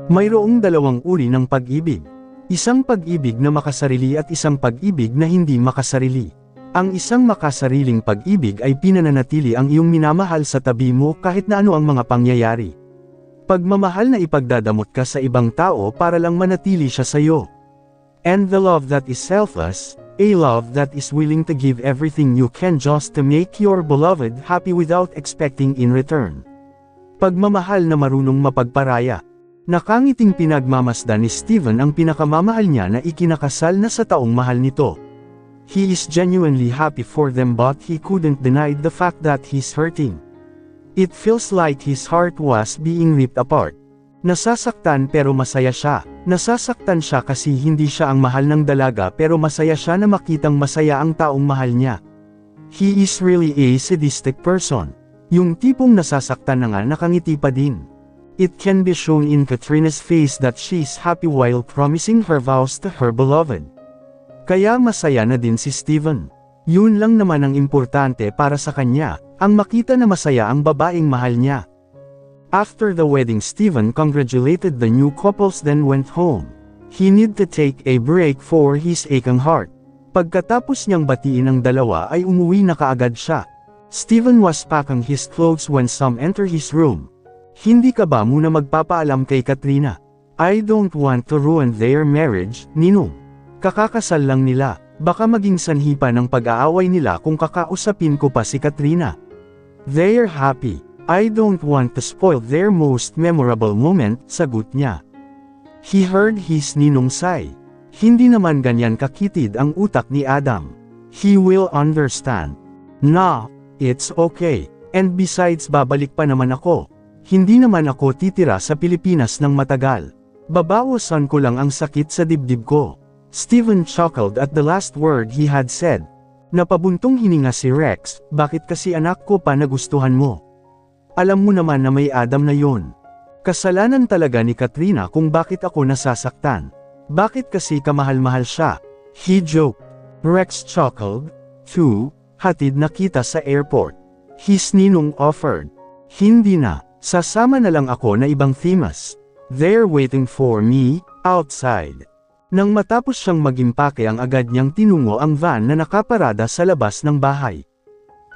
Mayroong dalawang uri ng pag-ibig. Isang pag-ibig na makasarili at isang pag-ibig na hindi makasarili. Ang isang makasariling pag-ibig ay pinananatili ang iyong minamahal sa tabi mo kahit na ano ang mga pangyayari. Pagmamahal na ipagdadamot ka sa ibang tao para lang manatili siya sa iyo. And the love that is selfless, a love that is willing to give everything you can just to make your beloved happy without expecting in return. Pagmamahal na marunong mapagparaya. Nakangiting pinagmamasdan ni Steven ang pinakamamahal niya na ikinakasal na sa taong mahal nito. He is genuinely happy for them but he couldn't deny the fact that he's hurting. It feels like his heart was being ripped apart. Nasasaktan pero masaya siya. Nasasaktan siya kasi hindi siya ang mahal ng dalaga pero masaya siya na makitang masaya ang taong mahal niya. He is really a sadistic person. Yung tipong nasasaktan na nga nakangiti pa din. It can be shown in Katrina's face that she's happy while promising her vows to her beloved. Kaya masaya na din si Steven. Yun lang naman ang importante para sa kanya, ang makita na masaya ang babaeng mahal niya. After the wedding, Steven congratulated the new couples then went home. He need to take a break for his aching heart. Pagkatapos niyang batiin ang dalawa ay umuwi na kaagad siya. Steven was packing his clothes when some entered his room. Hindi ka ba muna magpapaalam kay Katrina? I don't want to ruin their marriage, Ninong. Kakakasal lang nila. Baka maging sanhi pa ng pag-aaway nila kung kakausapin ko pa si Katrina. They're happy. I don't want to spoil their most memorable moment, sagot niya. He heard his ninong sigh. Hindi naman ganyan kakitid ang utak ni Adam. He will understand. Nah, it's okay. And besides babalik pa naman ako. Hindi naman ako titira sa Pilipinas ng matagal. Babawasan ko lang ang sakit sa dibdib ko. Steven chuckled at the last word he had said. Napabuntong hininga si Rex, bakit kasi anak ko pa nagustuhan mo? Alam mo naman na may Adam na yon. Kasalanan talaga ni Katrina kung bakit ako nasasaktan. Bakit kasi kamahal-mahal siya? He joked. Rex chuckled. Too, hatid na kita sa airport. His ninong offered. Hindi na, sasama na lang ako na ibang themas. They're waiting for me, outside. Nang matapos siyang mag-impake ang agad niyang tinungo ang van na nakaparada sa labas ng bahay.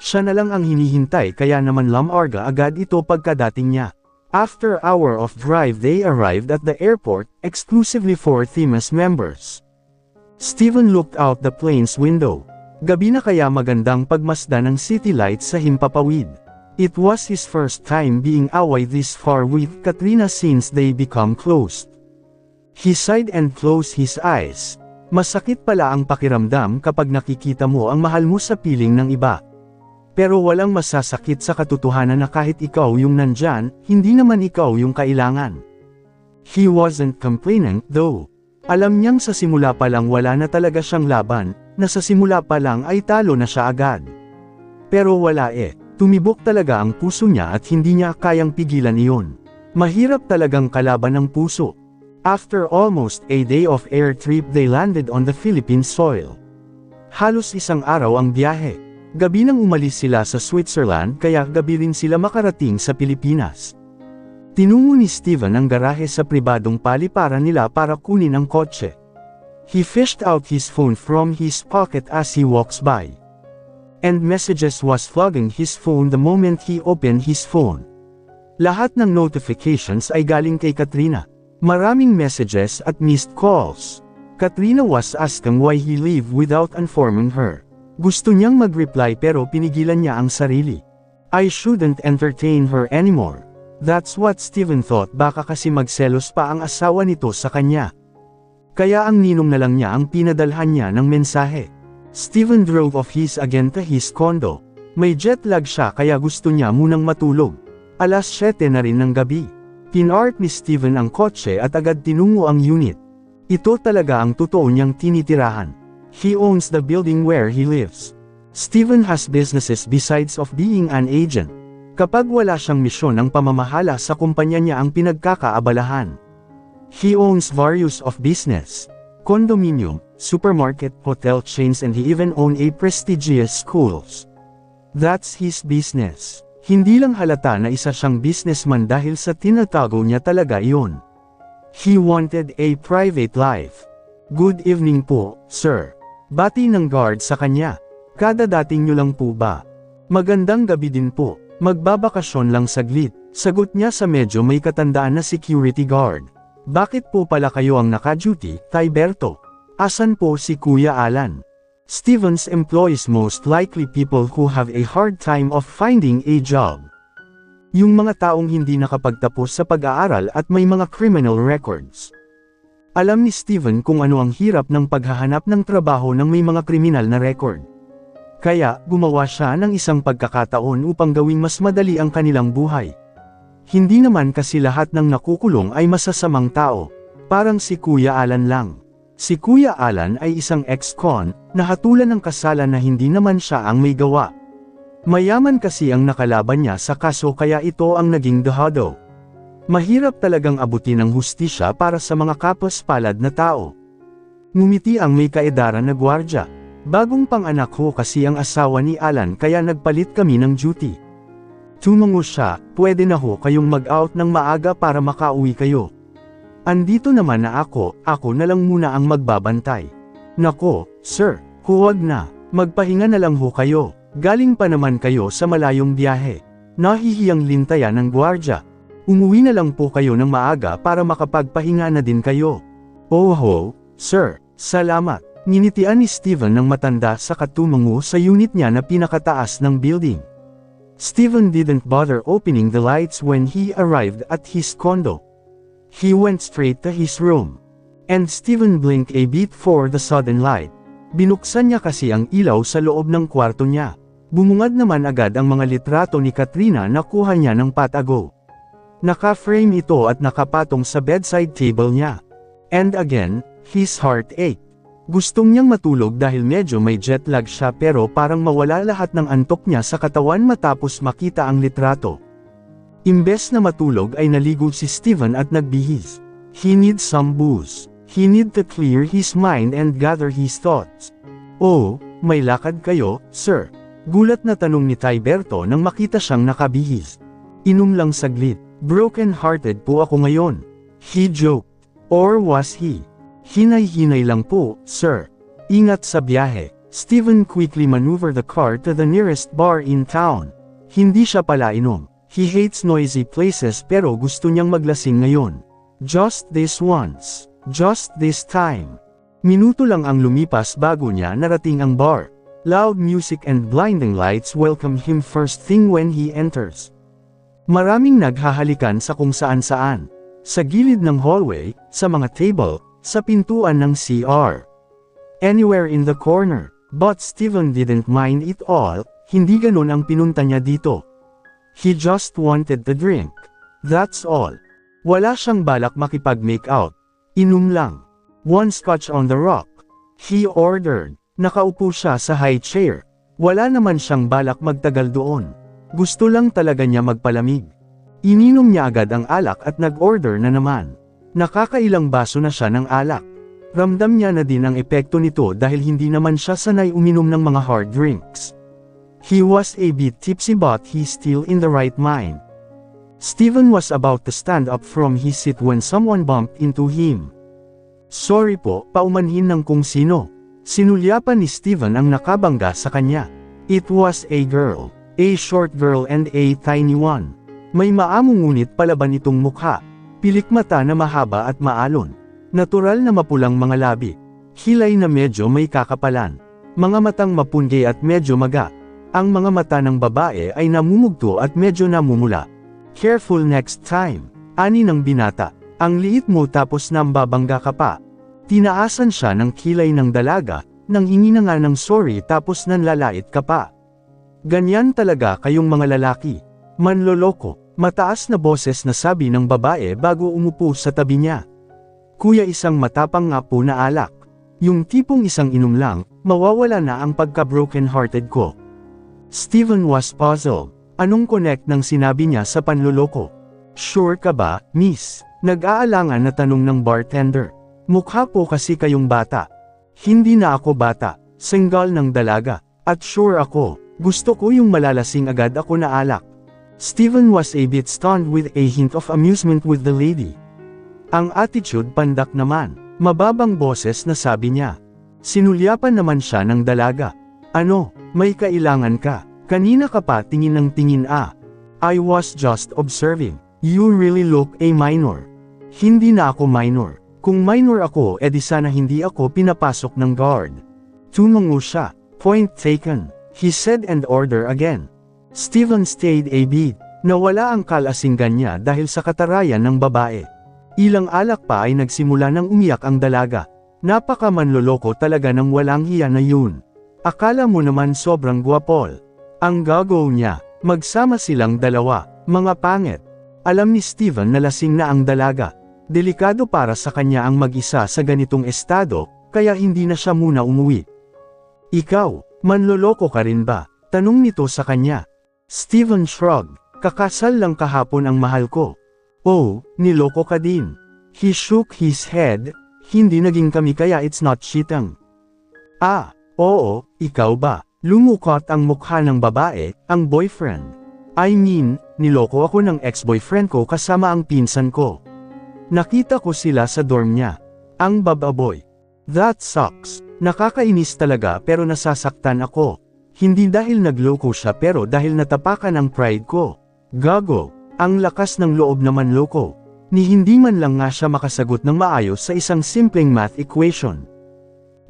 Siya na lang ang hinihintay kaya naman lamarga agad ito pagkadating niya. After hour of drive they arrived at the airport, exclusively for Themis members. Steven looked out the plane's window. Gabi na kaya magandang pagmasdan ng city lights sa himpapawid. It was his first time being away this far with Katrina since they become close. He sighed and closed his eyes. Masakit pala ang pakiramdam kapag nakikita mo ang mahal mo sa piling ng iba. Pero walang masasakit sa katotohanan na kahit ikaw yung nandyan, hindi naman ikaw yung kailangan. He wasn't complaining, though. Alam niyang sa simula pa lang wala na talaga siyang laban, na sa simula pa lang ay talo na siya agad. Pero wala tumibok talaga ang puso niya at hindi niya kayang pigilan iyon. Mahirap talagang kalaban ng puso. After almost a day of air trip they landed on the Philippine soil. Halos isang araw ang biyahe. Gabi nang umalis sila sa Switzerland kaya gabi rin sila makarating sa Pilipinas. Tinungo ni Steven ang garahe sa pribadong paliparan nila para kunin ang kotse. He fished out his phone from his pocket as he walks by. And messages was flooding his phone the moment he opened his phone. Lahat ng notifications ay galing kay Katrina. Maraming messages at missed calls. Katrina was asking why he leave without informing her. Gusto niyang mag-reply pero pinigilan niya ang sarili. I shouldn't entertain her anymore. That's what Steven thought, baka kasi magselos pa ang asawa nito sa kanya. Kaya ang ninong na lang niya ang pinadalhan niya ng mensahe. Steven drove off again to his condo. May jet lag siya kaya gusto niya munang matulog. Alas 7 na rin ng gabi. Pinart ni Steven ang kotse at agad tinungo ang unit. Ito talaga ang totoo niyang tinitirahan. He owns the building where he lives. Steven has businesses besides of being an agent. Kapag wala siyang misyon ng pamamahala sa kumpanya niya ang pinagkakaabalahan. He owns various of business, condominium, supermarket, hotel chains and he even own a prestigious schools. That's his business. Hindi lang halata na isa siyang businessman dahil sa tinatago niya talaga iyon. He wanted a private life. Good evening po, sir. Bati ng guard sa kanya. Kadadating nyo lang po ba? Magandang gabi din po. Magbabakasyon lang saglit. Sagot niya sa medyo may katandaan na security guard. Bakit po pala kayo ang naka-duty, Tyberto? Asan po si Kuya Alan? Stevens employs most likely people who have a hard time of finding a job. Yung mga taong hindi nakapagtapos sa pag-aaral at may mga criminal records. Alam ni Steven kung ano ang hirap ng paghahanap ng trabaho ng may mga kriminal na record. Kaya, gumawa siya ng isang pagkakataon upang gawing mas madali ang kanilang buhay. Hindi naman kasi lahat ng nakukulong ay masasamang tao. Parang si Kuya Alan lang. Si Kuya Alan ay isang ex-con, na hatulan ng kasalan na hindi naman siya ang may gawa. Mayaman kasi ang nakalaban niya sa kaso kaya ito ang naging dehado. Mahirap talagang abutin ang hustisya para sa mga kapaspalad na tao. Ngumiti ang may kaedaran na gwardya. Bagong pang-anak ko kasi ang asawa ni Alan kaya nagpalit kami ng duty. Tumango siya, pwede na ho kayong mag-out ng maaga para makauwi kayo. Andito naman na ako na lang muna ang magbabantay. Nako, sir, huwag na, magpahinga na lang ho kayo. Galing pa naman kayo sa malayong biyahe. Nahihiyang lintayan ng gwardya. Umuwi na lang po kayo ng maaga para makapagpahinga na din kayo. Oh, sir, salamat. Ninitian ni Steven ng matanda sa katumango sa unit niya na pinakataas ng building. Steven didn't bother opening the lights when he arrived at his condo. He went straight to his room. And Steven blinked a bit for the sudden light. Binuksan niya kasi ang ilaw sa loob ng kwarto niya. Bumungad naman agad ang mga litrato ni Katrina na kuha niya ng patago. Naka-frame ito at nakapatong sa bedside table niya. And again, his heart ached. Gustong niyang matulog dahil medyo may jet lag siya pero parang mawala lahat ng antok niya sa katawan matapos makita ang litrato. Imbes na matulog ay naligo si Steven at nagbihis. He needs some booze. He need to clear his mind and gather his thoughts. Oh, may lakad kayo, sir? Gulat na tanong ni Tyberto nang makita siyang nakabihis. Inom lang saglit. Broken-hearted po ako ngayon. He joked. Or was he? Hinay-hinay lang po, sir. Ingat sa biyahe. Steven quickly maneuvered the car to the nearest bar in town. Hindi siya pala inom. He hates noisy places pero gusto niyang maglasing ngayon. Just this once. Just this time. Minuto lang ang lumipas bago niya narating ang bar. Loud music and blinding lights welcome him first thing when he enters. Maraming naghahalikan sa kung saan-saan. Sa gilid ng hallway, sa mga table, sa pintuan ng CR. Anywhere in the corner. But Steven didn't mind it all, hindi ganun ang pinunta niya dito. He just wanted to drink. That's all. Wala siyang balak makipag-make out. Inom lang. One scotch on the rock. He ordered. Nakaupo siya sa high chair. Wala naman siyang balak magtagal doon. Gusto lang talaga niya magpalamig. Ininom niya agad ang alak at nag-order na naman. Nakakailang baso na siya ng alak. Ramdam niya na din ang epekto nito dahil hindi naman siya sanay uminom ng mga hard drinks. He was a bit tipsy but he's still in the right mind. Steven was about to stand up from his seat when someone bumped into him. Sorry po, paumanhin ng kung sino. Sinulyapan ni Steven ang nakabangga sa kanya. It was a girl. A short girl and a tiny one. May maamong ngunit palaban itong mukha. Pilik mata na mahaba at maalon. Natural na mapulang mga labi. Hilay na medyo may kakapalan. Mga matang mapunggay at medyo maga. Ang mga mata ng babae ay namumugto at medyo namumula. Careful next time. Ani ng binata. Ang liit mo tapos nambabangga ka pa. Tinaasan siya ng kilay ng dalaga, nang hingi na nga ng sorry tapos nanlalait ka pa. Ganyan talaga kayong mga lalaki. Manloloko, mataas na boses na sabi ng babae bago umupo sa tabi niya. Kuya, isang matapang nga po na alak. Yung tipong isang inom lang, mawawala na ang pagka-broken hearted ko. Steven was puzzled. Anong connect ng sinabi niya sa panloloko? Sure ka ba, miss? Nag-aalangan na tanong ng bartender. Mukha po kasi kayong bata. Hindi na ako bata, single ng dalaga. At sure ako, gusto ko yung malalasing agad ako na alak. Steven was a bit stunned with a hint of amusement with the lady. Ang attitude pandak naman. Mababang boses na sabi niya. Sinulyapan naman siya ng dalaga. Ano, may kailangan ka? Kanina ka pa tingin ng tingin I was just observing. You really look a minor. Hindi na ako minor. Kung minor ako edi sana hindi ako pinapasok ng guard. Tumungo siya. Point taken. He said and order again. Steven stayed a beat. Nawala ang kalasinggan niya dahil sa katarayan ng babae. Ilang alak pa ay nagsimula ng umiyak ang dalaga. Napaka manloloko talaga ng walang hiya na yun. Akala mo naman sobrang gwapol. Ang gago niya, magsama silang dalawa, mga pangit. Alam ni Steven na lasing na ang dalaga. Delikado para sa kanya ang mag-isa sa ganitong estado, kaya hindi na siya muna umuwi. Ikaw, manloloko ka rin ba? Tanong nito sa kanya. Steven shrugged. Kakasal lang kahapon ang mahal ko. Oh, niloko ka din. He shook his head. Hindi naging kami kaya it's not cheating. Oo, ikaw ba? Lumukot ang mukha ng babae, ang boyfriend. I mean, niloko ako ng ex-boyfriend ko kasama ang pinsan ko. Nakita ko sila sa dorm niya. Ang bababoy. That sucks. Nakakainis talaga pero nasasaktan ako. Hindi dahil nagloko siya pero dahil natapakan ang pride ko. Gago. Ang lakas ng loob naman loko. Ni hindi man lang nga siya makasagot ng maayos sa isang simpleng math equation.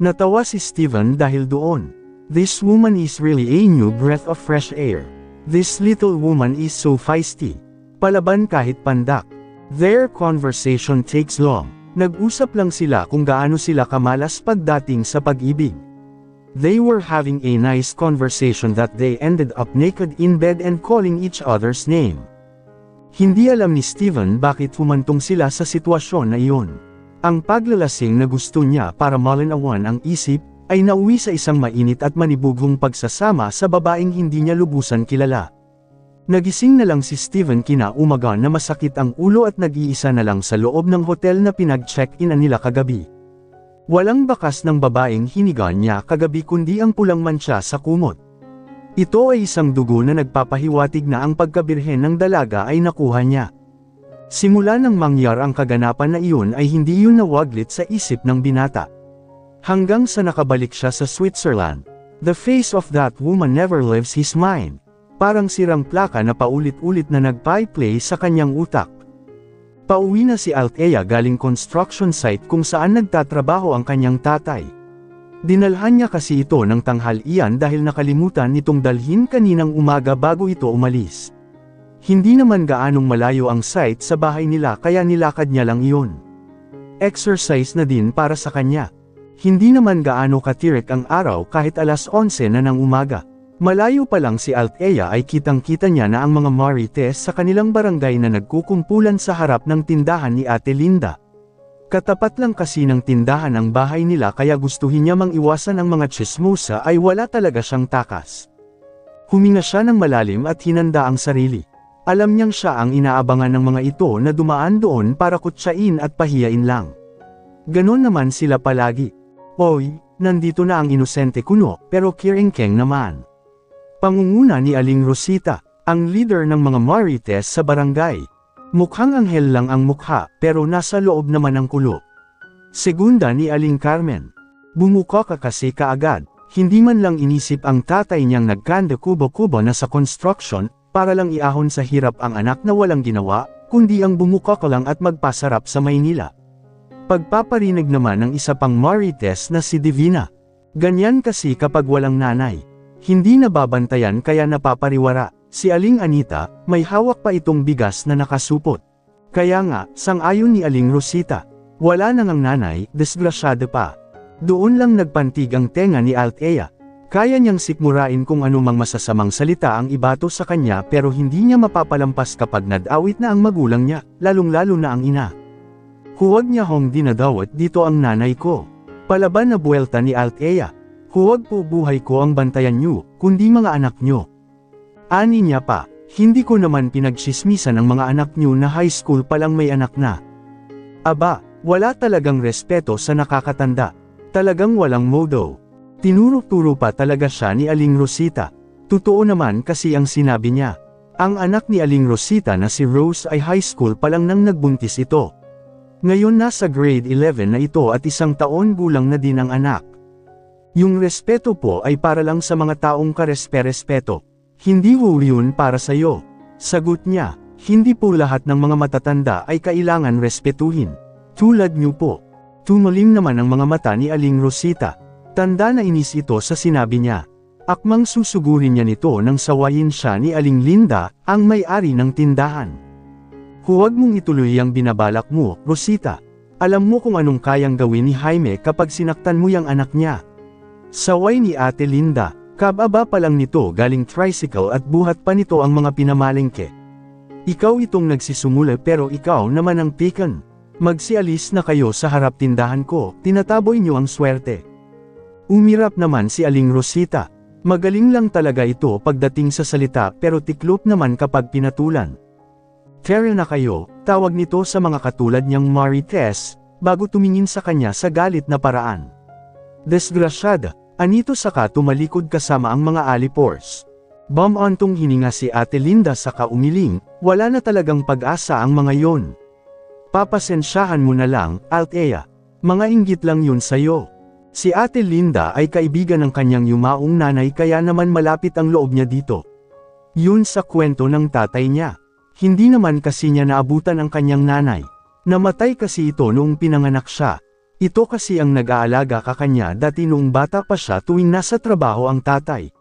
Natawa si Steven dahil doon. This woman is really a new breath of fresh air. This little woman is so feisty. Palaban kahit pandak. Their conversation takes long. Nag-usap lang sila kung gaano sila kamalas pagdating sa pag-ibig. They were having a nice conversation that they ended up naked in bed and calling each other's name. Hindi alam ni Steven bakit humantong sila sa sitwasyon na iyon. Ang paglalasing na gusto niya para malinawan ang isip, ay nauwi sa isang mainit at manibugong pagsasama sa babaeng hindi niya lubusan kilala. Nagising na lang si Steven kinaumaga na masakit ang ulo at nag-iisa na lang sa loob ng hotel na pinag-check-in nila kagabi. Walang bakas ng babaeng hinigaan niya kagabi kundi ang pulang mantsa sa kumot. Ito ay isang dugo na nagpapahiwatig na ang pagkabirhen ng dalaga ay nakuha niya. Simula nang mangyar ang kaganapan na iyon ay hindi yun nawaglit sa isip ng binata. Hanggang sa nakabalik siya sa Switzerland, the face of that woman never leaves his mind. Parang sirang plaka na paulit-ulit na nagpa-play sa kanyang utak. Pauwi na si Althea galing construction site kung saan nagtatrabaho ang kanyang tatay. Dinalhan niya kasi ito ng tanghalian dahil nakalimutan nitong dalhin kaninang umaga bago ito umalis. Hindi naman gaanong malayo ang site sa bahay nila kaya nilakad niya lang iyon. Exercise na din para sa kanya. Hindi naman gaano katirik ang araw kahit alas 11 na ng umaga. Malayo pa lang si Althea ay kitang-kita niya na ang mga marites sa kanilang barangay na nagkukumpulan sa harap ng tindahan ni Ate Linda. Katapat lang kasi ng tindahan ang bahay nila kaya gustuhin niya mang iwasan ang mga tsismosa ay wala talaga siyang takas. Huminga siya ng malalim at hinanda ang sarili. Alam niyang siya ang inaabangan ng mga ito na dumaan doon para kutsain at pahiyain lang. Ganon naman sila palagi. Oy, nandito na ang inosente kuno, pero kiring-keng naman. Pangunguna ni Aling Rosita, ang leader ng mga marites sa barangay. Mukhang anghel lang ang mukha, pero nasa loob naman ang kulo. Segunda ni Aling Carmen. Bumuka ka kasi kaagad, hindi man lang inisip ang tatay niyang nagkanda kubo-kubo na sa construction, para lang iahon sa hirap ang anak na walang ginawa, kundi ang bumuka ka lang at magpasarap sa Maynila. Pagpaparinig naman ng isa pang marites na si Divina. Ganyan kasi kapag walang nanay. Hindi nababantayan kaya napapariwara. Si Aling Anita, may hawak pa itong bigas na nakasupot. Kaya nga, sang-ayon ni Aling Rosita. Wala nang ang nanay, desgrasyado pa. Doon lang nagpantig ang tenga ni Althea. Kaya niyang sikmurain kung anumang masasamang salita ang ibato sa kanya pero hindi niya mapapalampas kapag nadawit na ang magulang niya, lalong-lalo na ang ina. Huwag niya hong dinadawat dito ang nanay ko. Palaban na buwelta ni Althea. Huwag po buhay ko ang bantayan niyo, kundi mga anak niyo. Ani niya pa, hindi ko naman pinagtsismisan ang mga anak niyo na high school palang may anak na. Aba, wala talagang respeto sa nakakatanda. Talagang walang modo. Tinuro-turo pa talaga siya ni Aling Rosita. Totoo naman kasi ang sinabi niya. Ang anak ni Aling Rosita na si Rose ay high school palang nang nagbuntis ito. Ngayon nasa grade 11 na ito at 1 taon gulang na din ang anak. Yung respeto po ay para lang sa mga taong karespe-respeto. Hindi ho yun para sa'yo. Sagot niya, hindi po lahat ng mga matatanda ay kailangan respetuhin. Tulad niyo po. Tumalim naman ang mga mata ni Aling Rosita. Tanda na inis ito sa sinabi niya. Akmang susugurin niya nito nang sawayin siya ni Aling Linda, ang may-ari ng tindahan. Huwag mong ituloy ang binabalak mo, Rosita. Alam mo kung anong kayang gawin ni Jaime kapag sinaktan mo yung anak niya. Saway ni Ate Linda, kababa pa lang nito galing tricycle at buhat pa nito ang mga pinamalengke. Ikaw itong nagsisimula pero ikaw naman ang pikan. Magsialis na kayo sa harap tindahan ko, tinataboy niyo ang swerte. Umirap naman si Aling Rosita. Magaling lang talaga ito pagdating sa salita pero tiklop naman kapag pinatulan. Tara na kayo, tawag nito sa mga katulad niyang Marites, bago tumingin sa kanya sa galit na paraan. Desgrasyada, anito saka tumalikod kasama ang mga alipors. Bumantong hininga si Ate Linda saka umiling, wala na talagang pag-asa ang mga yon. Papasensyahan mo na lang, Althea. Mga inggit lang yun sa'yo. Si Ate Linda ay kaibigan ng kanyang yumaong nanay kaya naman malapit ang loob niya dito. Yun sa kwento ng tatay niya. Hindi naman kasi niya naabutan ang kanyang nanay. Namatay kasi ito noong pinanganak siya. Ito kasi ang nag-aalaga ka kanya dati noong bata pa siya tuwing nasa trabaho ang tatay.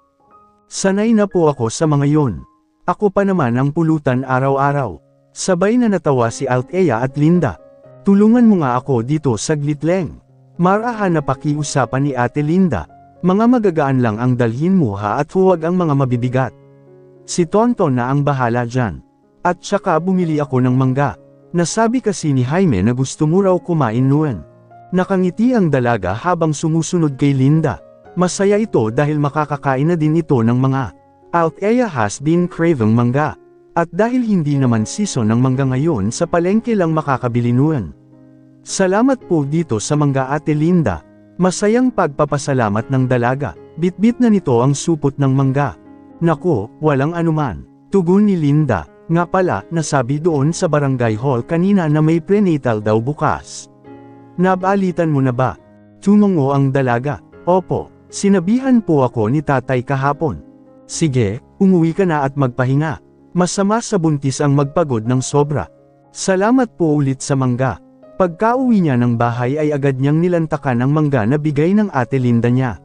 Sanay na po ako sa mga yon. Ako pa naman ang pulutan araw-araw. Sabay na natawa si Althea at Linda. Tulungan mo nga ako dito saglit lang. Marahan na pakiusapan ni Ate Linda. Mga magagaan lang ang dalhin mo ha at huwag ang mga mabibigat. Si Tonton na ang bahala dyan. At saka bumili ako ng mangga. Nasabi kasi ni Jaime na gusto mo raw kumain noon. Nakangiti ang dalaga habang sumusunod kay Linda. Masaya ito dahil makakakain na din ito ng mga. Althea has been craving mangga. At dahil hindi naman season ng mangga ngayon sa palengke lang makakabili noon. Salamat po dito sa mangga Ate Linda. Masayang pagpapasalamat ng dalaga. Bitbit na nito ang supot ng mangga. Nako, walang anuman. Tugon ni Linda. Nga pala, nasabi doon sa barangay hall kanina na may prenatal daw bukas. Nabalitan mo na ba? Tumungo ang dalaga. Opo, sinabihan po ako ni tatay kahapon. Sige, umuwi ka na at magpahinga. Masama sa buntis ang magpagod ng sobra. Salamat po ulit sa mangga. Pagka-uwi niya ng bahay ay agad niyang nilantakan ang mangga na bigay ng Ate Linda niya.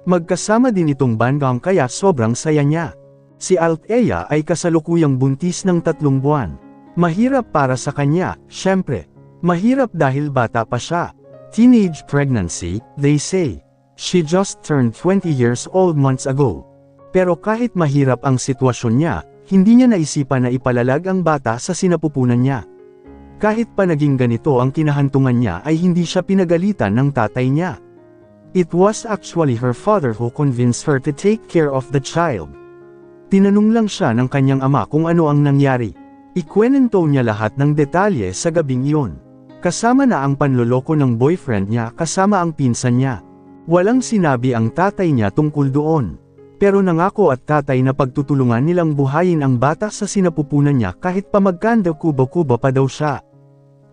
Magkasama din itong bandang kaya sobrang saya niya. Si Althea ay kasalukuyang buntis ng 3 buwan. Mahirap para sa kanya, syempre. Mahirap dahil bata pa siya. Teenage pregnancy, they say. She just turned 20 years old months ago. Pero kahit mahirap ang sitwasyon niya, hindi niya naisipan na ipalalag ang bata sa sinapupunan niya. Kahit pa naging ganito ang kinahantungan niya ay hindi siya pinagalitan ng tatay niya. It was actually her father who convinced her to take care of the child. Tinanong lang siya ng kanyang ama kung ano ang nangyari. Ikwenento niya lahat ng detalye sa gabing iyon. Kasama na ang panloloko ng boyfriend niya kasama ang pinsan niya. Walang sinabi ang tatay niya tungkol doon. Pero nangako at tatay na pagtutulungan nilang buhayin ang bata sa sinapupunan niya kahit pa magkanda kubo-kubo pa daw siya.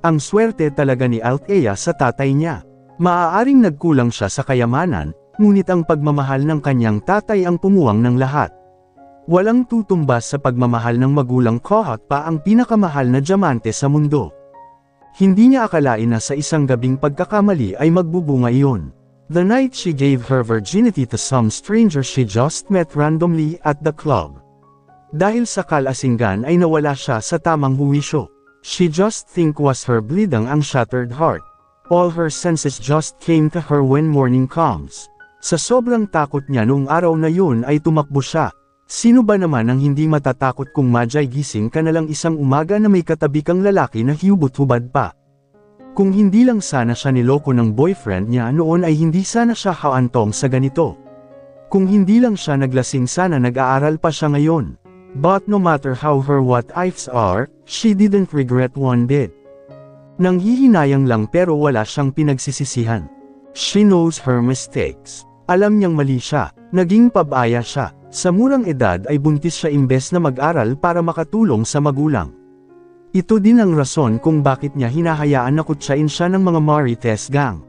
Ang swerte talaga ni Althea sa tatay niya. Maaaring nagkulang siya sa kayamanan, ngunit ang pagmamahal ng kanyang tatay ang pumuwang ng lahat. Walang tutumbas sa pagmamahal ng magulang kahit pa ang pinakamahal na diamante sa mundo. Hindi niya akalain na sa isang gabing pagkakamali ay magbubunga iyon. The night she gave her virginity to some stranger she just met randomly at the club. Dahil sa kalasingan ay nawala siya sa tamang huwisyo. She just think was her bleeding ang shattered heart. All her senses just came to her when morning comes. Sa sobrang takot niya noong araw na yun ay tumakbo siya. Sino ba naman ang hindi matatakot kung madyay gising ka na lang isang umaga na may katabi kang lalaki na hubad-hubad pa? Kung hindi lang sana siya niloko ng boyfriend niya noon ay hindi sana siya haantong sa ganito. Kung hindi lang siya naglasing sana nag-aaral pa siya ngayon. But no matter how her what ifs are, she didn't regret one bit. Nanghihinayang lang pero wala siyang pinagsisisihan. She knows her mistakes. Alam niyang mali siya, naging pabaya siya. Sa murang edad ay buntis siya imbes na mag-aral para makatulong sa magulang. Ito din ang rason kung bakit niya hinahayaan na kutsain siya ng mga Marites gang.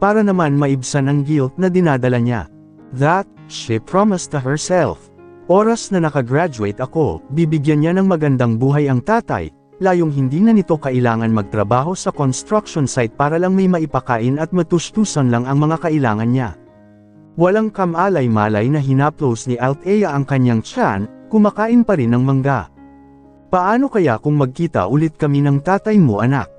Para naman maibsan ang guilt na dinadala niya. That, she promised to herself. Oras na nakagraduate ako, bibigyan niya ng magandang buhay ang tatay, layong hindi na nito kailangan magtrabaho sa construction site para lang may maipakain at matustusan lang ang mga kailangan niya. Walang kamalay-malay na hinaplos ni Althea ang kanyang tiyan, kumakain pa rin ng mangga. Paano kaya kung magkita ulit kami ng tatay mo anak?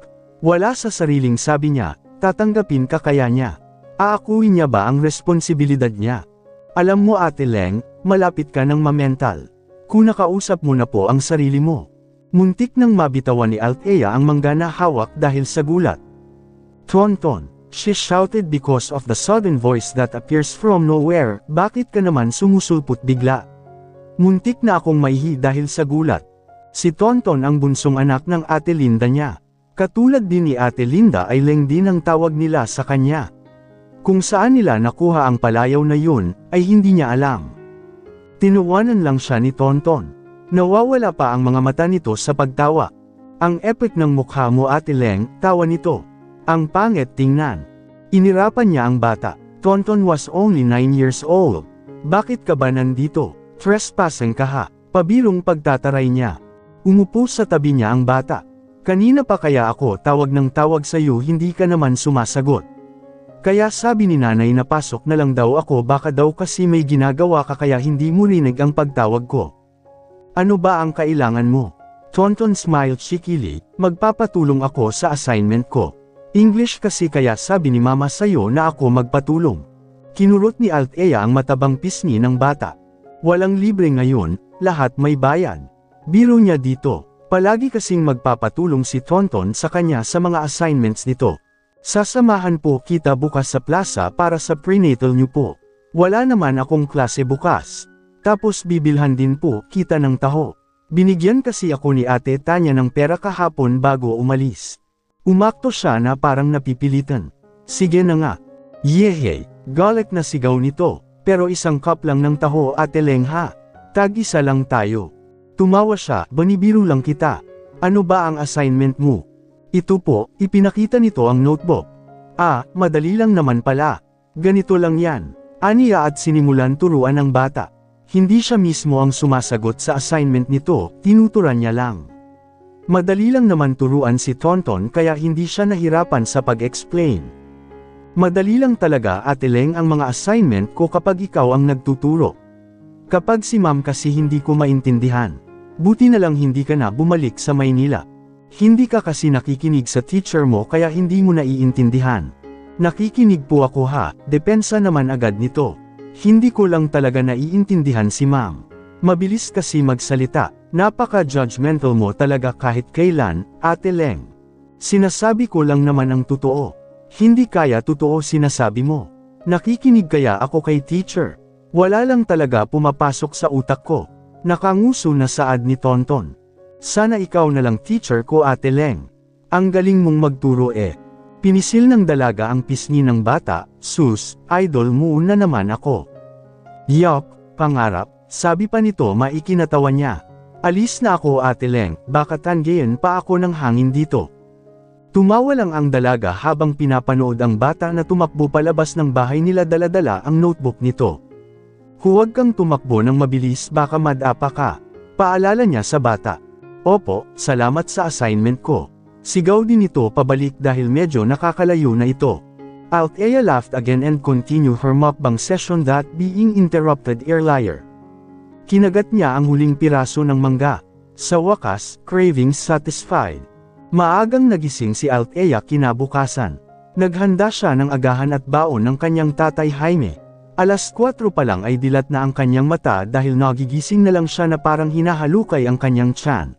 Wala sa sariling sabi niya, tatanggapin ka kaya niya? Aakuin niya ba ang responsibilidad niya? Alam mo Ate Leng, malapit ka ng mamental. Kung nakausap mo na po ang sarili mo. Muntik nang mabitawan ni Althea ang mangga na hawak dahil sa gulat. Tonton, she shouted because of the sudden voice that appears from nowhere, bakit ka naman sumusulpot bigla? Muntik na akong maihi dahil sa gulat. Si Tonton ang bunsong anak ng Ate Linda niya. Katulad din ni Ate Linda ay Leng din ang tawag nila sa kanya. Kung saan nila nakuha ang palayaw na yun, ay hindi niya alam. Tinuwanan lang siya ni Tonton. Nawawala pa ang mga mata nito sa pagtawa. Ang epic ng mukha mo Ate Leng, tawa nito. Ang pangit tingnan. Inirapan niya ang bata. Tonton was only 9 years old. Bakit ka ba nandito? Trespassing ka ha? Pabirong pagtataray niya. Umupo sa tabi niya ang bata. Kanina pa kaya ako tawag ng tawag sa iyo hindi ka naman sumasagot. Kaya sabi ni nanay na pasok na lang daw ako baka daw kasi may ginagawa ka kaya hindi mo rinig ang pagtawag ko. Ano ba ang kailangan mo? Tonton smiled cheekily, magpapatulong ako sa assignment ko. English kasi kaya sabi ni mama sa'yo na ako magpatulong. Kinurot ni Althea ang matabang pisngi ng bata. Walang libre ngayon, lahat may bayad. Biro niya dito, palagi kasing magpapatulong si Tonton sa kanya sa mga assignments nito. Sasamahan po kita bukas sa plaza para sa prenatal niyo po. Wala naman akong klase bukas. Tapos bibilhan din po kita ng taho. Binigyan kasi ako ni Ate Tanya ng pera kahapon bago umalis. Umakto siya na parang napipilitan. Sige na nga. Yehey, galit na sigaw nito, pero isang cup lang ng taho Ate Leng ha. Tag-isa lang tayo. Tumawa siya, banibiro lang kita. Ano ba ang assignment mo? Ito po, ipinakita nito ang notebook. Ah, madali lang naman pala. Ganito lang yan. Aniya at sinimulan turuan ng bata. Hindi siya mismo ang sumasagot sa assignment nito, tinuturan niya lang. Madali lang naman turuan si Tonton kaya hindi siya nahirapan sa pag-explain. Madali lang talaga Ate Leng ang mga assignment ko kapag ikaw ang nagtuturo. Kapag si ma'am kasi hindi ko maintindihan. Buti na lang hindi ka na bumalik sa Maynila. Hindi ka kasi nakikinig sa teacher mo kaya hindi mo naiintindihan. Nakikinig po ako ha, depensa naman agad nito. Hindi ko lang talaga naiintindihan si ma'am. Mabilis kasi magsalita, napaka-judgmental mo talaga kahit kailan, Ate Leng. Sinasabi ko lang naman ang totoo. Hindi kaya totoo sinasabi mo. Nakikinig kaya ako kay teacher. Wala lang talaga pumapasok sa utak ko. Nakanguso na saad ni Tonton. Sana ikaw na lang teacher ko Ate Leng. Ang galing mong magturo eh. Pinisil ng dalaga ang pisngi ng bata, sus, idol mo na naman ako. Yup, pangarap, sabi pa nito maikinatawa niya. Alis na ako Ate Leng, baka tanggayin pa ako ng hangin dito. Tumawa lang ang dalaga habang pinapanood ang bata na tumakbo palabas ng bahay nila dala-dala ang notebook nito. Huwag kang tumakbo ng mabilis baka madapa ka. Paalala niya sa bata. Opo, salamat sa assignment ko. Sigaw din ito pabalik dahil medyo nakakalayo na ito. Althea laughed again and continued her mukbang session that being interrupted earlier. Kinagat niya ang huling piraso ng mangga. Sa wakas, cravings satisfied. Maagang nagising si Althea kinabukasan. Naghanda siya ng agahan at baon ng kanyang tatay Jaime. Alas 4 pa lang ay dilat na ang kanyang mata dahil nagigising na lang siya na parang hinahalukay ang kanyang tiyan.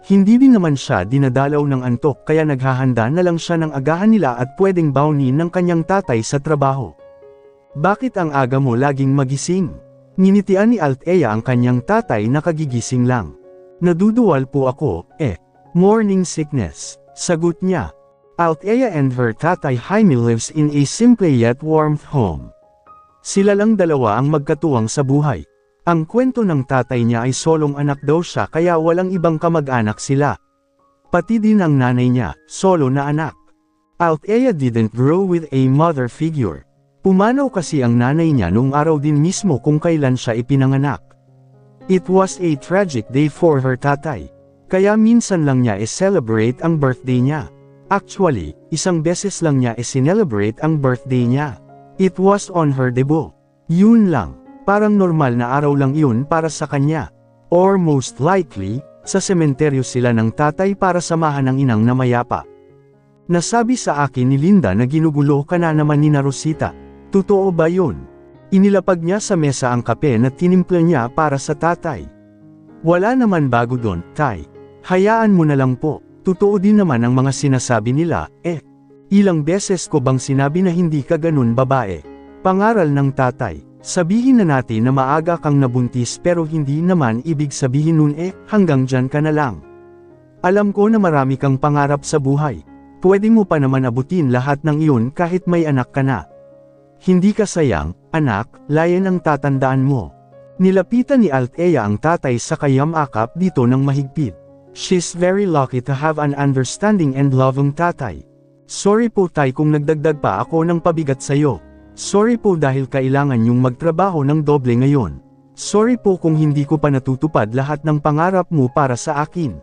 Hindi din naman siya dinadalaw ng antok kaya naghahanda na lang siya ng agahan nila at pwedeng baunin ng kanyang tatay sa trabaho. Bakit ang aga mo laging magising? Ninitian ni Althea ang kanyang tatay na kagigising lang. Naduduwal po ako, morning sickness, sagot niya. Althea and her tatay Jaime lives in a simple yet warm home. Sila lang dalawa ang magkatuwang sa buhay. Ang kwento ng tatay niya ay solong anak daw siya kaya walang ibang kamag-anak sila. Pati din ang nanay niya, solo na anak. Althea didn't grow with a mother figure. Pumanaw kasi ang nanay niya noong araw din mismo kung kailan siya ipinanganak. It was a tragic day for her tatay. Kaya minsan lang niya celebrate ang birthday niya. Actually, isang beses lang niya celebrate ang birthday niya. It was on her debut. Yun lang, parang normal na araw lang yun para sa kanya. Or most likely, sa sementeryo sila ng tatay para samahan ang inang na mayapa. Nasabi sa akin ni Linda na ginugulo ka na naman ni Rosita. Totoo ba yun? Inilapag niya sa mesa ang kape na tinimpla niya para sa tatay. Wala naman bago doon, tay. Hayaan mo na lang po. Totoo din naman ang mga sinasabi nila, Ilang beses ko bang sinabi na hindi ka ganun babae? Pangaral ng tatay. Sabihin na natin na maaga kang nabuntis pero hindi naman ibig sabihin nun hanggang dyan ka na lang. Alam ko na marami kang pangarap sa buhay. Pwede mo pa naman abutin lahat ng iyon kahit may anak ka na. Hindi ka sayang, anak, layan ang tatandaan mo. Nilapitan ni Althea ang tatay sa kayam-akap dito ng mahigpit. She's very lucky to have an understanding and loving tatay. Sorry po tay kung nagdagdag pa ako ng pabigat sa'yo. Sorry po dahil kailangan yung magtrabaho ng doble ngayon. Sorry po kung hindi ko pa natutupad lahat ng pangarap mo para sa akin.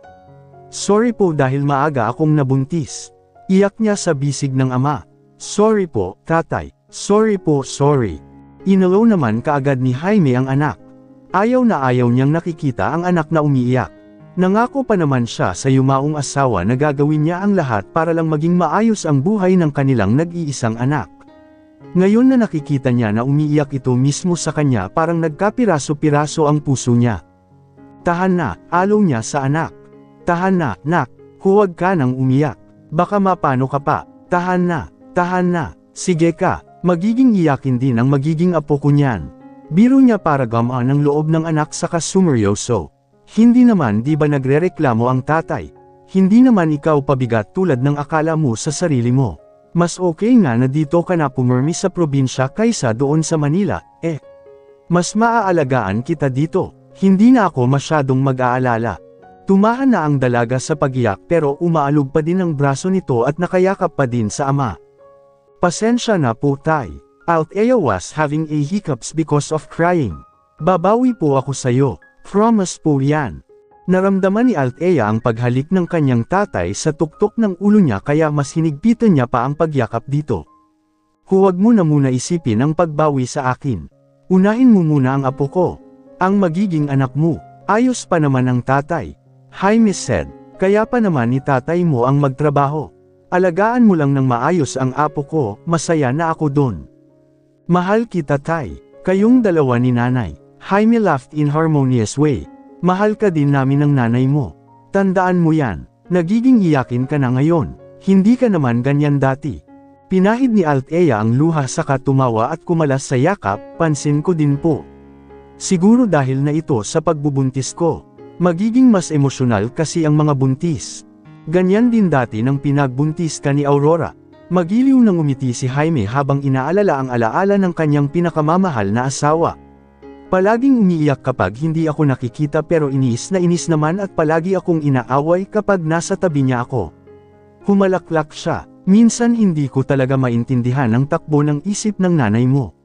Sorry po dahil maaga akong nabuntis. Iyak niya sa bisig ng ama. Sorry po, tatay. Sorry po, sorry. Inalaw naman kaagad ni Jaime ang anak. Ayaw na ayaw niyang nakikita ang anak na umiiyak. Nangako pa naman siya sa yumaong asawa na gagawin niya ang lahat para lang maging maayos ang buhay ng kanilang nag-iisang anak. Ngayon na nakikita niya na umiiyak ito mismo sa kanya parang nagkapiraso-piraso ang puso niya. Tahan na, alaw niya sa anak. Tahan na, nak, huwag ka nang umiyak. Baka mapano ka pa. Tahan na, sige ka. Magiging iyakin din ang magiging apo ko niyan. Biro niya para gamaan ang loob ng anak sa sumeryoso. Hindi naman di ba nagrereklamo ang tatay? Hindi naman ikaw pabigat tulad ng akala mo sa sarili mo. Mas okay nga na dito ka na pumirmi sa probinsya kaysa doon sa Manila, Mas maaalagaan kita dito. Hindi na ako masyadong mag-aalala. Tumahan na ang dalaga sa pagiyak pero umaalog pa din ang braso nito at nakayakap pa din sa ama. Pasensya na po tay. Althea was having a hiccups because of crying. Babawi po ako sayo. Promise po yan. Naramdaman ni Althea ang paghalik ng kanyang tatay sa tuktok ng ulo niya kaya mas hinigpitan niya pa ang pagyakap dito. Huwag mo na muna isipin ang pagbawi sa akin. Unahin mo muna ang apo ko. Ang magiging anak mo. Ayos pa naman ang tatay. Jaime said, kaya pa naman ni tatay mo ang magtrabaho. Alagaan mo lang ng maayos ang apo ko, masaya na ako doon. Mahal kita tay, kayong dalawa ni nanay. Jaime laughed in harmonious way. Mahal ka din namin ng nanay mo. Tandaan mo yan, nagiging iyakin ka na ngayon, hindi ka naman ganyan dati. Pinahid ni Althea ang luha saka tumawa at kumalas sa yakap, pansin ko din po. Siguro dahil na ito sa pagbubuntis ko. Magiging mas emosyonal kasi ang mga buntis. Ganyan din dati nang pinagbuntis ka ni Aurora. Magiliw nang umiti si Jaime habang inaalala ang alaala ng kanyang pinakamamahal na asawa. Palaging umiiyak kapag hindi ako nakikita pero inis naman at palagi akong inaaway kapag nasa tabi niya ako. Humalaklak siya. Minsan hindi ko talaga maintindihan ang takbo ng isip ng nanay mo.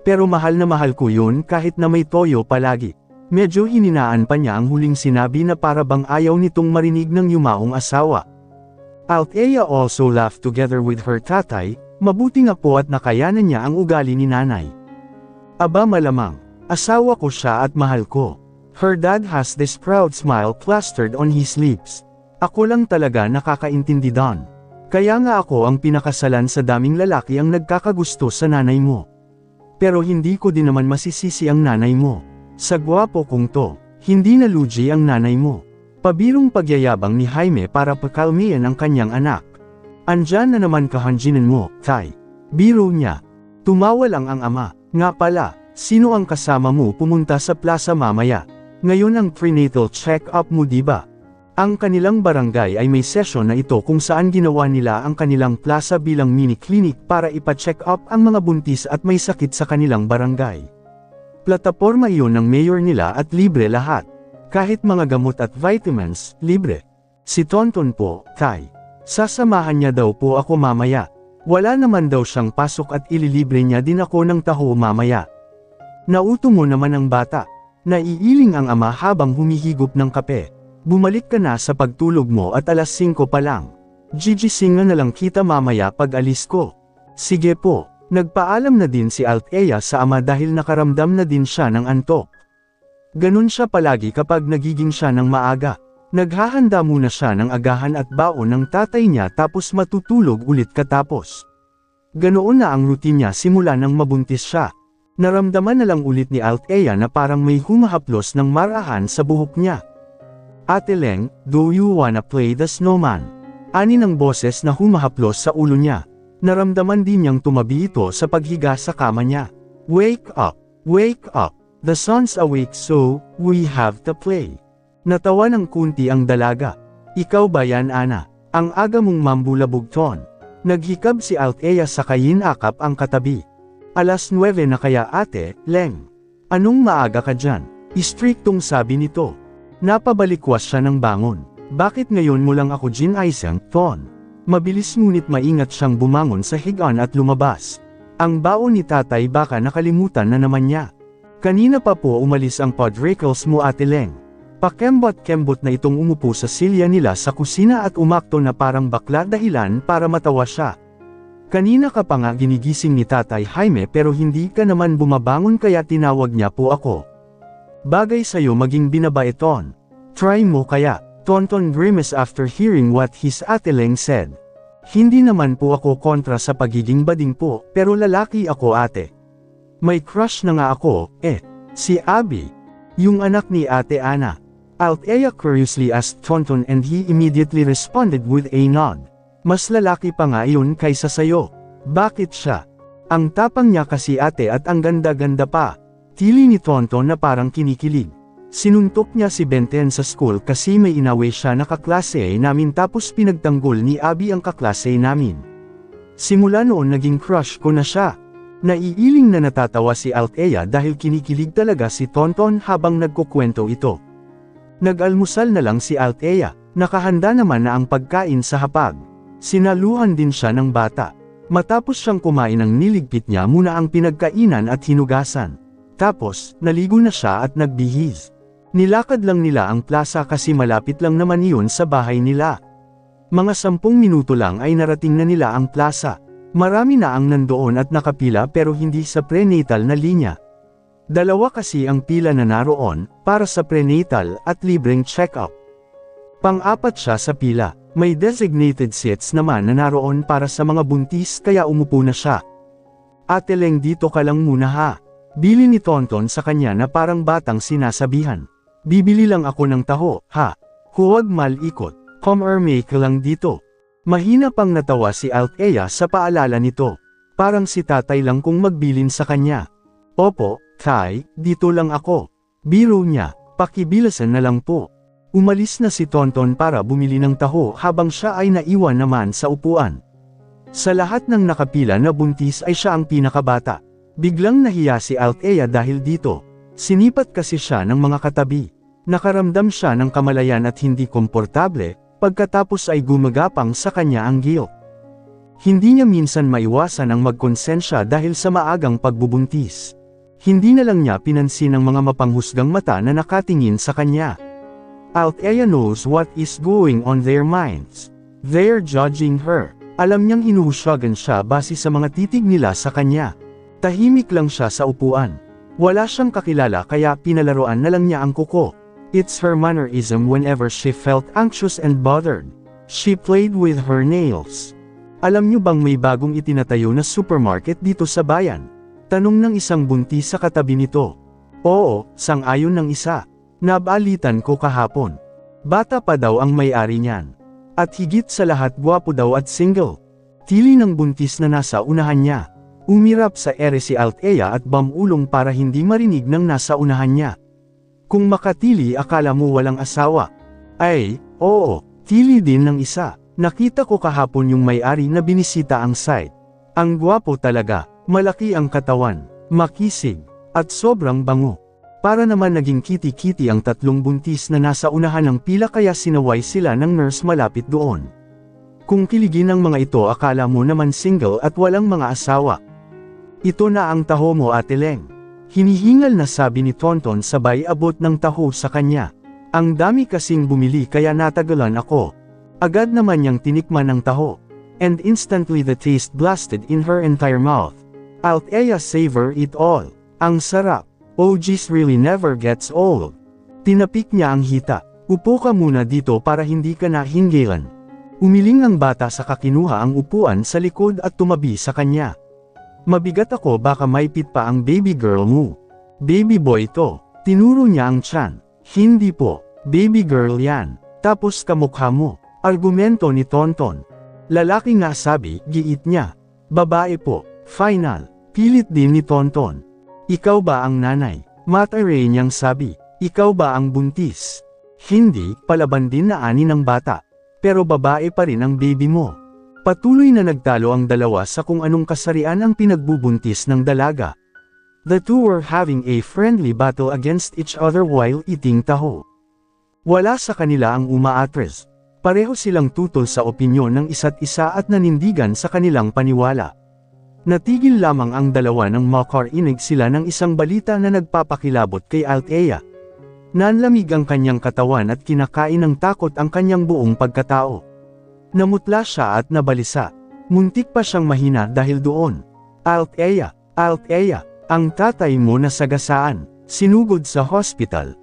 Pero mahal na mahal ko yun kahit na may toyo palagi. Medyo hininaan pa niya ang huling sinabi na para bang ayaw nitong marinig ng yumaong asawa. Althea also laughed together with her tatay, mabuti nga po at nakayanan niya ang ugali ni nanay. Aba malamang, asawa ko siya at mahal ko. Her dad has this proud smile plastered on his lips. Ako lang talaga nakakaintindi doon. Kaya nga ako ang pinakasalan sa daming lalaki ang nagkakagusto sa nanay mo. Pero hindi ko din naman masisisi ang nanay mo. Sa gwapo kong to, hindi na lugi ang nanay mo. Pabirong pagyayabang ni Jaime para pakalmihan ang kanyang anak. Andyan na naman kahanjinan mo, tay. Biro niya. Tumawa lang ang ama. Nga pala, sino ang kasama mo pumunta sa plaza mamaya? Ngayon ang prenatal check-up mo diba? Ang kanilang barangay ay may session na ito kung saan ginawa nila ang kanilang plaza bilang mini-clinic para ipa-check up ang mga buntis at may sakit sa kanilang barangay. Plataporma iyon ng mayor nila at libre lahat. Kahit mga gamot at vitamins, libre. Si Tonton po, Tay. Sasamahan niya daw po ako mamaya. Wala naman daw siyang pasok at ililibre niya din ako ng taho mamaya. Nauto mo naman ang bata. Naiiling ang ama habang humihigop ng kape. Bumalik ka na sa pagtulog mo at alas 5 pa lang. Gigisingan na lang kita mamaya pag alis ko. Sige po. Nagpaalam na din si Althea sa ama dahil nakaramdam na din siya ng antok. Ganun siya palagi kapag nagiging siya ng maaga. Naghahanda muna siya ng agahan at baon ng tatay niya tapos matutulog ulit katapos. Ganoon na ang routine niya simula nang mabuntis siya. Naramdaman na lang ulit ni Althea na parang may humahaplos ng marahan sa buhok niya. Ate Leng, do you wanna play the snowman? Ani ng boses na humahaplos sa ulo niya. Naramdaman din niyang tumabi ito sa paghiga sa kama niya. Wake up! Wake up! The sun's awake so, we have to play. Natawa ng kunti ang dalaga. Ikaw ba yan, Ana? Ang aga mong mambulabugton. Naghikab si Althea sa kayin-akap ang katabi. Alas 9 na kaya ate, Leng. Anong maaga ka dyan? Istriktong sabi nito. Napabalikwas siya ng bangon. Bakit ngayon mo lang ako ginaisang, Ton? Mabilis ngunit maingat siyang bumangon sa higaan at lumabas. Ang baon ni tatay baka nakalimutan na naman niya. Kanina pa po umalis ang Podrakles mo, Ate Leng. Pakembot-kembot na itong umupo sa silya nila sa kusina at umakto na parang bakla dahilan para matawa siya. Kanina ka pa nga ginigising ni Tatay Jaime pero hindi ka naman bumabangon kaya tinawag niya po ako. Bagay sa'yo maging binabaeton. Try mo kaya, Tonton grimace after hearing what his Ate Leng said. Hindi naman po ako kontra sa pagiging bading po, pero lalaki ako ate. May crush na nga ako, si Abby. Yung anak ni Ate Ana. Althea curiously asked Tonton and he immediately responded with a nod. Mas lalaki pa nga yun kaysa sayo. Bakit siya? Ang tapang niya kasi ate at ang ganda-ganda pa. Tili ni Tonton na parang kinikilig. Sinuntok niya si Benten sa school kasi may inaway siya na kaklase namin tapos pinagtanggol ni Abby ang kaklase namin. Simula noon naging crush ko na siya. Naiiling na natatawa si Althea dahil kinikilig talaga si Tonton habang nagkukwento ito. Nag-almusal na lang si Althea, nakahanda naman na ang pagkain sa hapag. Sinaluhan din siya ng bata. Matapos siyang kumain ng niligpit niya muna ang pinagkainan at hinugasan. Tapos, naligo na siya at nagbihis. Nilakad lang nila ang plaza kasi malapit lang naman iyon sa bahay nila. Mga 10 minuto lang ay narating na nila ang plaza. Marami na ang nandoon at nakapila pero hindi sa prenatal na linya. Dalawa kasi ang pila na naroon, para sa prenatal at libreng check-up. Pang-apat siya sa pila, may designated seats naman na naroon para sa mga buntis kaya umupo na siya. Ate Leng dito ka lang muna ha. Bili ni Tonton sa kanya na parang batang sinasabihan. Bibili lang ako ng taho, ha? Huwag malikot, make lang dito. Mahina pang natawa si Althea sa paalala nito. Parang si tatay lang kung magbilin sa kanya. Opo, Tay, dito lang ako. Biro niya, pakibilasan na lang po. Umalis na si Tonton para bumili ng taho habang siya ay naiwan naman sa upuan. Sa lahat ng nakapila na buntis ay siya ang pinakabata. Biglang nahiya si Althea dahil dito. Sinipat kasi siya ng mga katabi. Nakaramdam siya ng kamalayan at hindi komportable, pagkatapos ay gumagapang sa kanya ang guilt. Hindi niya minsan maiwasan ang magkonsensya dahil sa maagang pagbubuntis. Hindi na lang niya pinansin ang mga mapanghusgang mata na nakatingin sa kanya. Althea knows what is going on their minds. They're judging her. Alam niyang hinuhusyagan siya base sa mga titig nila sa kanya. Tahimik lang siya sa upuan. Wala siyang kakilala kaya pinalaruan na lang niya ang kuko. It's her mannerism whenever she felt anxious and bothered. She played with her nails. Alam niyo bang may bagong itinatayo na supermarket dito sa bayan? Tanong ng isang buntis sa katabi nito. Oo, sang-ayon ng isa. Nabalitan ko kahapon. Bata pa daw ang may-ari niyan. At higit sa lahat gwapo daw at single. Tili ng buntis na nasa unahan niya. Umirap sa ere si Althea at bamulong para hindi marinig ng nasa unahan niya. Kung makatili akala mo walang asawa. Ay, oo, tili din ng isa. Nakita ko kahapon yung may-ari na binisita ang site. Ang gwapo talaga. Malaki ang katawan, makisig, at sobrang bango. Para naman naging kiti-kiti ang tatlong buntis na nasa unahan ng pila kaya sinaway sila ng nurse malapit doon. Kung kiligin ng mga ito akala mo naman single at walang mga asawa. Ito na ang taho mo Ate Leng. Hinihingal na sabi ni Tonton sabay abot ng taho sa kanya. Ang dami kasing bumili kaya natagalan ako. Agad naman niyang tinikman ang taho. And instantly the taste blasted in her entire mouth. Althea savor it all. Ang sarap. OG's really never gets old. Tinapik niya ang hita. Upo ka muna dito para hindi ka nahinggilan. Umiling ang bata sa kakinuha ang upuan sa likod at tumabi sa kanya. Mabigat ako baka maipit pa ang baby girl mo. Baby boy to. Tinuro niya ang tiyan. Hindi po. Baby girl yan. Tapos kamukha mo. Argumento ni Tonton. Lalaki nga sabi, giit niya. Babae po. Final. Pilit din ni Tonton. Ikaw ba ang nanay? Mataray niyang sabi. Ikaw ba ang buntis? Hindi, palaban din na ani ng bata. Pero babae pa rin ang baby mo. Patuloy na nagtalo ang dalawa sa kung anong kasarian ang pinagbubuntis ng dalaga. The two were having a friendly battle against each other while eating taho. Wala sa kanila ang umaatres. Pareho silang tutol sa opinyon ng isa't isa at nanindigan sa kanilang paniwala. Natigil lamang ang dalawa nang makarinig sila ng isang balita na nagpapakilabot kay Althea. Nanlamig ang kanyang katawan at kinakain ng takot ang kanyang buong pagkatao. Namutla siya at nabalisa. Muntik pa siyang mahina dahil doon. Althea, Althea, ang tatay mo nasagasaan, sinugod sa hospital.